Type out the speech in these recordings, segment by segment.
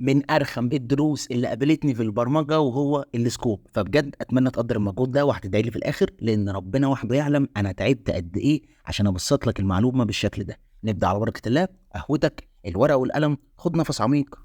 من ارخم الدروس اللي قابلتني في البرمجه وهو السكوب. فبجد اتمنى تقدر المجهود ده وهتدعي لي في الاخر، لان ربنا وحده يعلم انا تعبت قد ايه عشان ابسط لك المعلومه بالشكل ده. نبدا على بركه الله. قهوتك، الورقه والقلم، خد نفس عميق.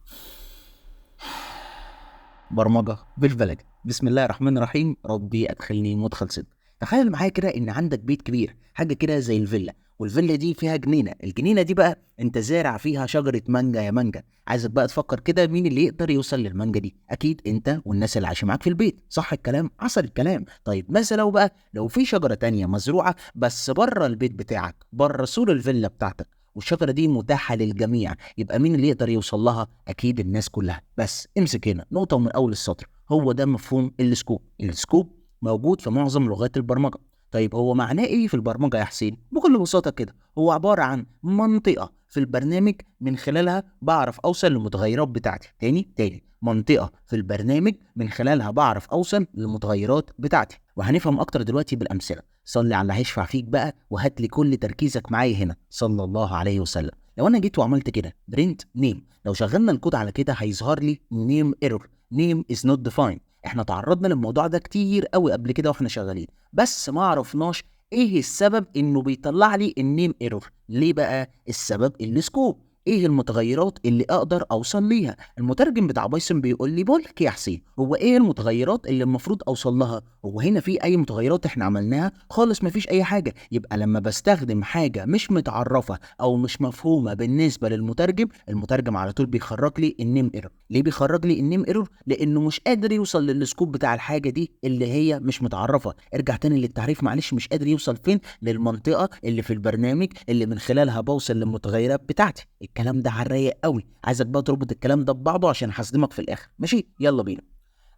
برمجه بالفلك. بسم الله الرحمن الرحيم. ربي ادخلني مدخل صدق. تخيل معايا كده ان عندك بيت كبير، حاجه كده زي الفيلا، والفيلا دي فيها جنينه. الجنينه دي بقى انت زارع فيها شجره مانجا يا مانجا. عايزك بقى تفكر كده، مين اللي يقدر يوصل للمانجا دي؟ اكيد انت والناس اللي عايشه معاك في البيت، صح الكلام؟ عسل الكلام. طيب مثلا لو في شجره تانية مزروعه بس بره البيت بتاعك، بره سور الفيلا بتاعتك، والشجره دي متاحه للجميع، يبقى مين اللي يقدر يوصل لها؟ اكيد الناس كلها. بس امسك هنا نقطه من اول السطر، هو ده مفهوم السكوب. السكوب موجود في معظم لغات البرمجه. طيب هو معناه ايه في البرمجه يا حسين؟ بكل بساطه كده، هو عباره عن منطقه في البرنامج من خلالها بعرف اوصل للمتغيرات بتاعتي. تاني منطقه في البرنامج من خلالها بعرف اوصل للمتغيرات بتاعتي. وهنفهم اكتر دلوقتي بالامثله. صلي على اللي هيشفع فيك بقى، وهات لي كل تركيزك معايا هنا، صلى الله عليه وسلم. لو انا جيت وعملت كده برنت نيم، لو شغلنا الكود على كده هيظهر لي نيم ايرور، نيم از نوت ديفايند. احنا تعرضنا للموضوع ده كتير قوي قبل كده واحنا شغالين، بس ما عرفناش ايه السبب انه بيطلع لي النيم ايرور. ليه بقى السبب؟ السكوب. ايه المتغيرات اللي اقدر اوصل ليها؟ المترجم بتاع بايثون بيقول لي، بقول لك يا حسين، هو ايه المتغيرات اللي المفروض اوصل لها؟ هو هنا في اي متغيرات احنا عملناها؟ خالص مفيش اي حاجه. يبقى لما بستخدم حاجه مش متعرفه او مش مفهومه بالنسبه للمترجم، المترجم على طول بيخرج لي النيم ايرور. ليه بيخرج لي النيم ايرور؟ لانه مش قادر يوصل للسكوب بتاع الحاجه دي اللي هي مش متعرفه. ارجع تاني للتعريف معلش، مش قادر يوصل فين؟ للمنطقه اللي في البرنامج اللي من خلالها بوصل للمتغيرات بتاعتي. الكلام ده على الرايق قوي، عايزك بقى تربط الكلام ده ببعضه عشان هصدمك في الاخر. ماشي، يلا بينا.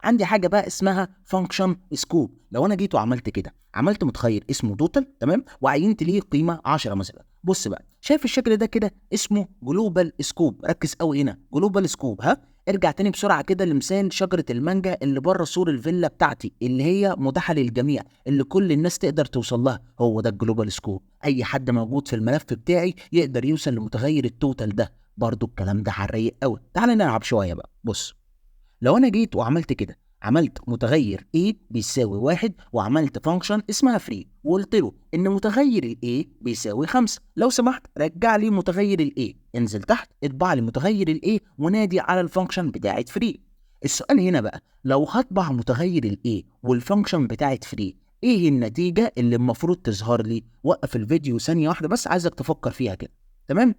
عندي حاجه بقى اسمها فانكشن سكوب. لو انا جيت وعملت كده، عملت متغير اسمه توتال، تمام، وعينت ليه قيمه 10 مثلا. بص بقى، شايف الشكل ده كده؟ اسمه جلوبال سكوب. ركز قوي هنا، جلوبال سكوب. ها، ارجع تاني بسرعه كده لمثال شجره المانجا اللي بره سور الفيلا بتاعتي، اللي هي متاحه للجميع، اللي كل الناس تقدر توصل لها. هو ده الجلوبال سكوب. اي حد موجود في الملف بتاعي يقدر يوصل لمتغير التوتال ده. برضو الكلام ده حريق قوي. تعال نلعب شويه بقى. بص، لو انا جيت وعملت كده، عملت متغير A بيساوي 1، وعملت فانكشن اسمها فري، وقلت له ان متغير ال A بيساوي 5، لو سمحت رجع لي متغير ال A. انزل تحت، اطبع لي متغير ال A، ونادي على الفانكشن بتاعت فري. السؤال هنا بقى، لو هطبع متغير ال A والفانكشن بتاعت فري، ايه النتيجة اللي المفروض تظهر لي؟ وقف الفيديو ثانية واحدة بس، عايزك تفكر فيها كده. تمام،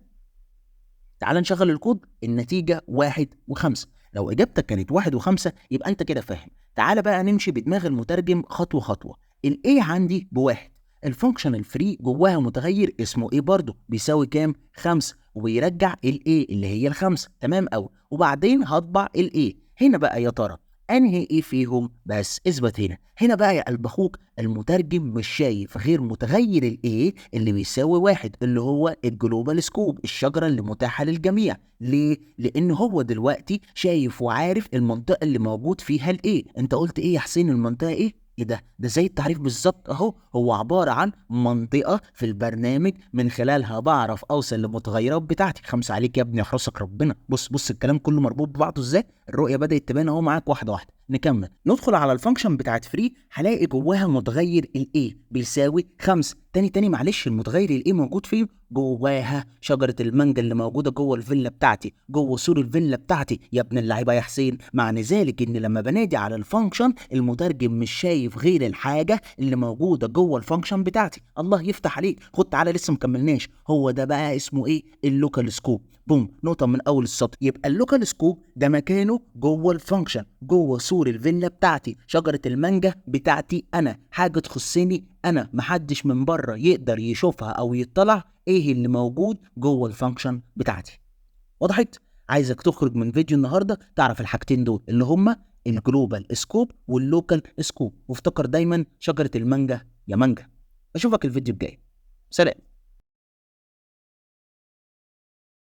تعال نشغل الكود. النتيجة 1 و5. لو إجابتك كانت 1 و5 يبقى أنت كده فاهم. تعال بقى نمشي بدماغ المترجم خطوة خطوة. ال A عندي ب1، الفانكشن الفري جواها متغير اسمه A برضه بيساوي كام؟ 5، وبيرجع ال A اللي هي ال5. تمام أوي. وبعدين هطبع ال A. هنا بقى يا ترى انهي ايه فيهم؟ بس اثبت هنا بقى يا قلب اخوك، المترجم مش شايف غير متغير الايه اللي بيساوي 1، اللي هو الجلوبال سكوب، الشجره اللي متاحه للجميع. ليه؟ لان هو دلوقتي شايف وعارف المنطقه اللي موجود فيها الايه. انت قلت ايه يا حسين؟ المنطقه ايه؟ ايه ده زي التعريف بالظبط اهو. هو عباره عن منطقه في البرنامج من خلالها بعرف اوصل للمتغيرات بتاعتي. 5 عليك يا ابني، يحرسك ربنا. بص الكلام كله مربوط ببعضه ازاي. الرؤيه بدات تبان اهو معاك واحده واحده. نكمل، ندخل على الفانكشن بتاعت فري، هلاقي جواها متغير الاي بيساوي 5. تاني معلش، المتغير الاي موجود فين؟ جواها شجره المانجا اللي موجوده جوه الفيلا بتاعتي، جوه سور الفيلا بتاعتي يا ابن اللعيبه يا حسين. معنى ذلك ان لما بنادي على الفانكشن، المترجم مش شايف غير الحاجه اللي موجوده جوه الفانكشن بتاعتي. الله يفتح عليك. خد تعالى، لسه مكملناش. هو ده بقى اسمه ايه؟ اللوكال سكوب. بوم، نقطه من اول السطر. يبقى اللوكال سكوب ده مكانه جوه الفانكشن، جوه سور الفيلا بتاعتي، شجره المانجا بتاعتي انا، حاجه تخصني انا، محدش من بره يقدر يشوفها او يطلع ايه اللي موجود جوه الفانكشن بتاعتي. وضحت؟ عايزك تخرج من فيديو النهارده تعرف الحاجتين دول اللي هما الجلوبال سكوب واللوكال سكوب، وافتكر دايما شجره المانجا يا مانجا. اشوفك الفيديو الجاي. سلام.